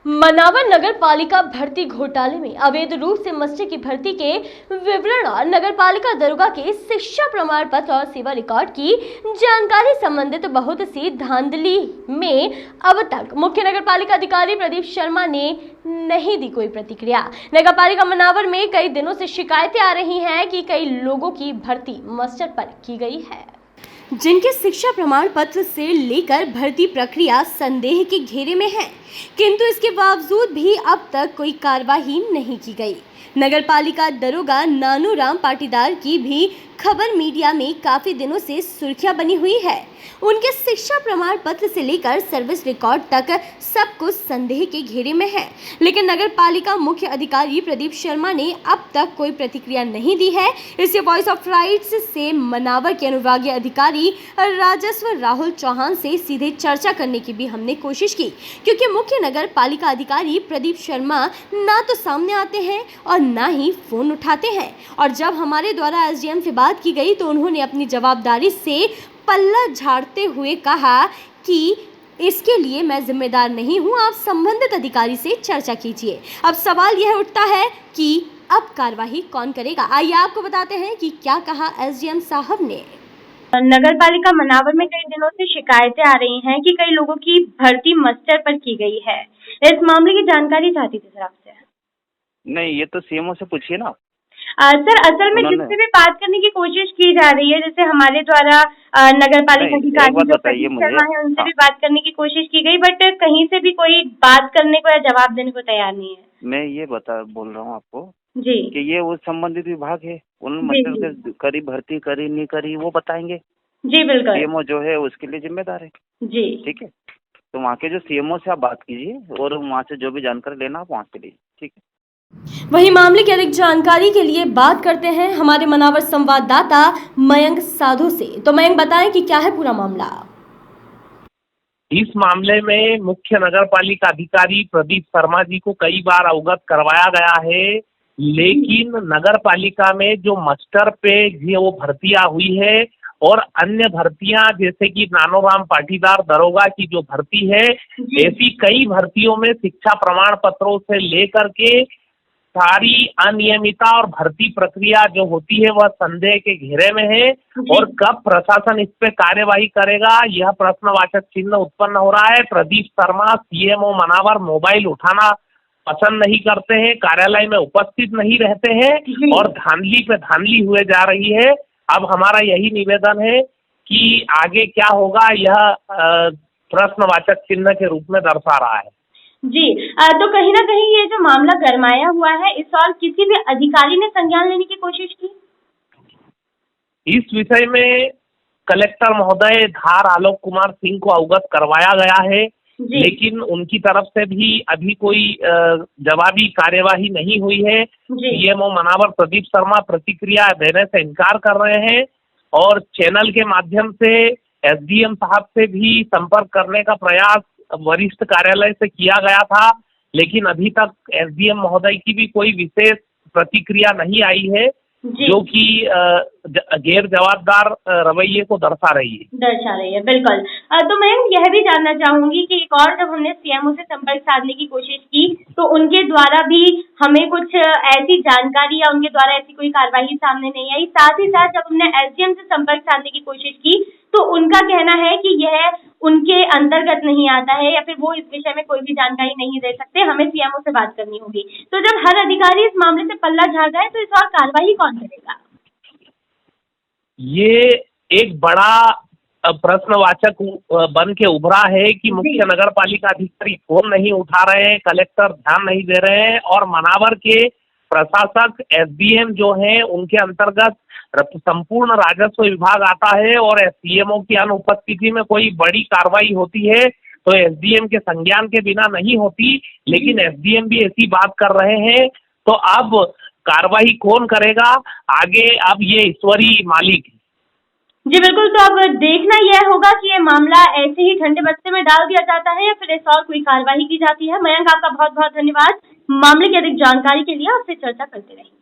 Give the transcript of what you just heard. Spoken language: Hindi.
मनावर नगर पालिका भर्ती घोटाले में अवैध रूप से मास्टर की भर्ती के विवरण और नगर पालिका दरोगा के शिक्षा प्रमाण पत्र और सेवा रिकॉर्ड की जानकारी संबंधित बहुत सी धांधली में अब तक मुख्य नगर पालिका अधिकारी प्रदीप शर्मा ने नहीं दी कोई प्रतिक्रिया। नगर पालिका मनावर में कई दिनों से शिकायतें आ रही हैं कि कई लोगों की भर्ती मास्टर पर की गई है, जिनके शिक्षा प्रमाण पत्र से लेकर भर्ती प्रक्रिया संदेह के घेरे में है, किंतु इसके बावजूद भी अब तक कोई कार्रवाई नहीं की गई। नगर पालिका दरोगा नानूराम पाटीदार की भी खबर मीडिया में काफी दिनों से सुर्खियां बनी हुई है। उनके शिक्षा प्रमाण पत्र से लेकर सर्विस रिकॉर्ड तक सब कुछ संदेह के घेरे में है, लेकिन नगर पालिका मुख्य अधिकारी प्रदीप शर्मा ने अब तक कोई प्रतिक्रिया नहीं दी है। इससे वॉइस ऑफ राइट्स से मनावर के अनुविभागीय अधिकारी राजस्व राहुल चौहान से सीधे चर्चा करने की भी हमने कोशिश की, क्योंकि मुख्य नगर पालिका अधिकारी प्रदीप शर्मा ना तो सामने आते हैं और ना ही फोन उठाते हैं। और जब हमारे द्वारा एसडीएम से बात की गई तो उन्होंने अपनी जवाबदारी से पल्ला झाड़ते हुए कहा कि इसके लिए मैं जिम्मेदार नहीं हूं, आप संबंधित अधिकारी से चर्चा कीजिए। अब सवाल यह उठता है कि अब कार्रवाई कौन करेगा। आइए आपको बताते हैं कि क्या कहा एसडीएम साहब ने। नगर पालिका मनावर में कई दिनों से शिकायतें आ रही हैं कि कई लोगों की भर्ती मास्टर पर की गई है। इस मामले की जानकारी चाहती थी सर आपसे। नहीं, ये तो सीएमओ से पूछिए ना। सर असल में जिससे भी बात करने की कोशिश की जा रही है, जैसे हमारे द्वारा नगर पालिका अधिकारी जो प्रदीप शर्मा है उनसे भी बात करने की कोशिश की गई, बट कहीं से भी कोई बात करने को या जवाब देने को तैयार नहीं है। मैं ये बोल रहा हूँ आपको जी कि ये वो संबंधित विभाग है, उन्होंने मतलब से करी भर्ती करी नहीं करी वो बताएंगे। जी बिल्कुल, सीएमओ जो है उसके लिए जिम्मेदार है। जी ठीक है, तो वहाँ के जो सीएमओ से आप बात कीजिए और वहाँ से जो भी जानकारी लेना आप वहाँ से लीजिए। ठीक है। वहीं मामले की अधिक जानकारी के लिए बात करते हैं हमारे मनावर संवाददाता मयंक साधु से। तो मयंक बताएं कि क्या है पूरा मामला। इस मामले में मुख्य नगर पालिका अधिकारी प्रदीप शर्मा जी को कई बार अवगत करवाया गया है, लेकिन नगर पालिका में जो मास्टर पे वो भर्तियां हुई है और अन्य भर्तियां जैसे कि नानूराम पाटीदार दरोगा की जो भर्ती है, ऐसी कई भर्तियों में शिक्षा प्रमाण पत्रों से लेकर के सारी अनियमितता और भर्ती प्रक्रिया जो होती है वह संदेह के घेरे में है। और कब प्रशासन इस पे कार्यवाही करेगा यह प्रश्नवाचक चिन्ह उत्पन्न हो रहा है। प्रदीप शर्मा सीएमओ मनावर मोबाइल उठाना पसंद नहीं करते हैं, कार्यालय में उपस्थित नहीं रहते हैं और धांधली पे धांधली हुए जा रही है। अब हमारा यही निवेदन है कि आगे क्या होगा यह प्रश्नवाचक चिन्ह के रूप में दर्शा रहा है। जी तो कहीं ना कहीं ये जो मामला गरमाया हुआ है, इस और किसी भी अधिकारी ने संज्ञान लेने की कोशिश की? इस विषय में कलेक्टर महोदय धार आलोक कुमार सिंह को अवगत करवाया गया है, लेकिन उनकी तरफ से भी अभी कोई जवाबी कार्यवाही नहीं हुई है। सीएमओ मनावर प्रदीप शर्मा प्रतिक्रिया देने से इनकार कर रहे हैं और चैनल के माध्यम से एसडीएम साहब से भी संपर्क करने का प्रयास वरिष्ठ कार्यालय से किया गया था, लेकिन अभी तक एसडीएम महोदय की भी कोई विशेष प्रतिक्रिया नहीं आई है, जो कि गैर जवाबदार रवैये को दर्शा रही है। बिल्कुल। तो मैं यह भी जानना चाहूंगी कि एक और जब हमने सीएमओ से संपर्क साधने की कोशिश की तो उनके द्वारा भी हमें कुछ ऐसी जानकारी या उनके द्वारा ऐसी कोई कार्रवाई सामने नहीं आई। साथ ही साथ जब हमने एसडीएम से संपर्क साधने की कोशिश की तो उनका कहना है कि यह उनके अंतर्गत नहीं आता है या फिर वो इस विषय में कोई भी जानकारी नहीं दे सकते, हमें सीएमओ से बात करनी होगी। तो जब हर अधिकारी इस मामले से पल्ला झाड़ रहा है तो इस और कार्रवाई कौन करेगा? ये एक बड़ा प्रश्नवाचक बन के उभरा है कि मुख्य नगर पालिका अधिकारी फोन नहीं उठा रहे हैं, कलेक्टर ध्यान नहीं दे रहे हैं और मनावर के प्रशासक एसडीएम जो हैं उनके अंतर्गत संपूर्ण राजस्व विभाग आता है और सीएमओ की अनुपस्थिति में कोई बड़ी कार्रवाई होती है तो एसडीएम के संज्ञान के बिना नहीं होती, लेकिन एसडीएम भी ऐसी बात कर रहे हैं। तो अब कार्रवाई कौन करेगा आगे, अब ये ईश्वरीय मालिक है। जी बिल्कुल, तो अब देखना यह होगा कि ये मामला ऐसे ही ठंडे बस्ते में डाल दिया जाता है या फिर इस और कोई कार्रवाई की जाती है। मयंक, आपका बहुत बहुत धन्यवाद। मामले की अधिक जानकारी के लिए आपसे चर्चा करते रहेंगे।